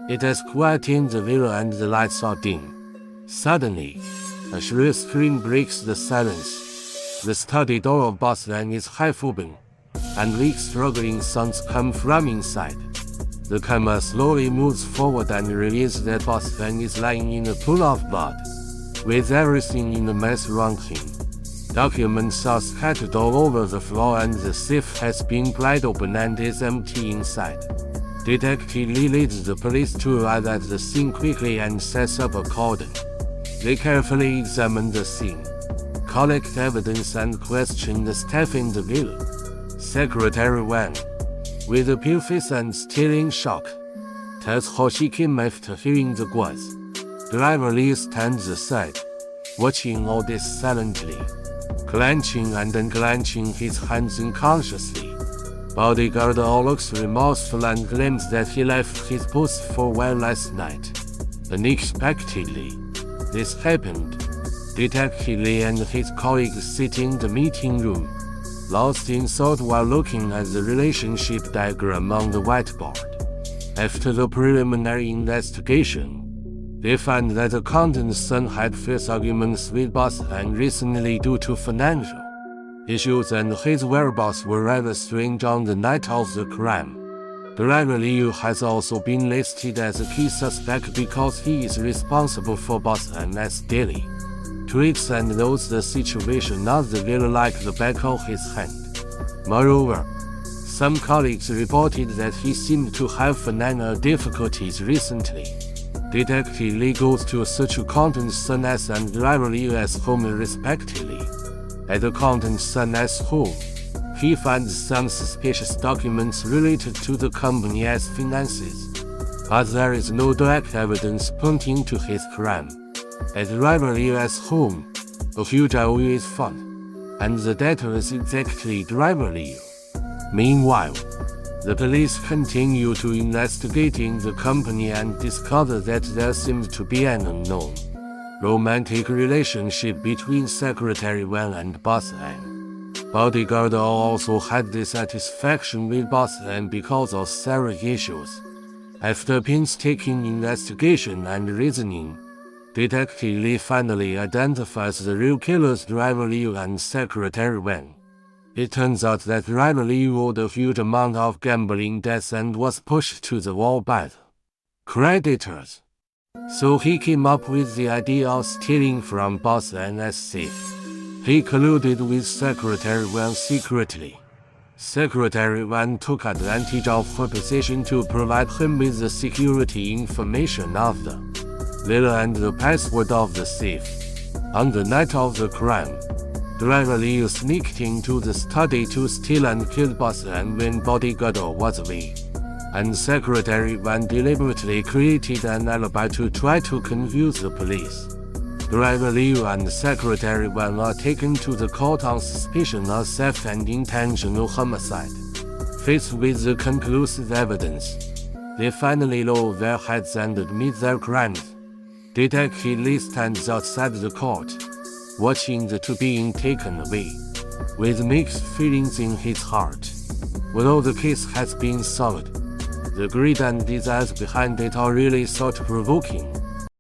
It has quieted the villa and the lights are dim. Suddenly, a shrill scream breaks the silence. The study door of Boss Wang is half open, and weak struggling sounds come from inside. The camera slowly moves forward and reveals that Boss Wang is lying in a pool of blood, with everything in a mess around him. Documents are scattered all over the floor and the safe has been pried open and is empty inside. Detective Lee leads the police to arrive at the scene quickly and sets up a cordon. They carefully examine the scene, collect evidence and question the staff in the villa. Secretary Wang, with a pale face and still in shock, tells how she came after hearing the guns. Driver Lee stands aside, watching all this silently, clenching and unclenching his hands unconsciously. Bodyguard all looks remorseful and claims that he left his post for well last night. Unexpectedly, this happened. Detective Lee and his colleagues sit in the meeting room, lost in thought while looking at the relationship diagram on the whiteboard. After the preliminary investigation, they find that the accountant's son had fierce arguments with Boss Wang recently due to financial issues, and his whereabouts were rather strange on the night of the crime. Driver Liu has also been listed as a key suspect because he is responsible for Boss Wang's daily tweets and knows the situation of the villa like the back of his hand. Moreover, some colleagues reported that he seemed to have financial difficulties recently. Detective Lee goes to search accountant's son S and driver Liu's home respectively. At accountant's son's home, he finds some suspicious documents related to the company's finances, but there is no direct evidence pointing to his crime. At driver Liu's home, a huge IOU is found, and the data is exactly driver Liu. Meanwhile, the police continue to investigating the company and discover that there seems to be an unknown romantic relationship between Secretary Wang and Boss Wang. Bodyguard also had dissatisfaction with Boss Wang because of several issues. After painstaking investigation and reasoning, Detective Lee finally identifies the real killers, driver Liu and Secretary Wang. It turns out that driver Liu owed a huge amount of gambling debts and was pushed to the wall by the creditors. So he came up with the idea of stealing from Boss Wang's safe. He colluded with Secretary Wang secretly. Secretary Wang took advantage of her position to provide him with the security information of the villa and the password of the safe. On the night of the crime, driver Liu sneaked into the study to steal and kill Boss Wang when bodyguard was away, and Secretary Wang deliberately created an alibi to try to confuse the police. Driver Liu and Secretary Wang are taken to the court on suspicion of theft and intentional homicide. Faced with the conclusive evidence, they finally lower their heads and admit their crimes. Detective Lee stands outside the court, watching the two being taken away, with mixed feelings in his heart. Although the case has been solved, the greed and desires behind it are really thought-provoking.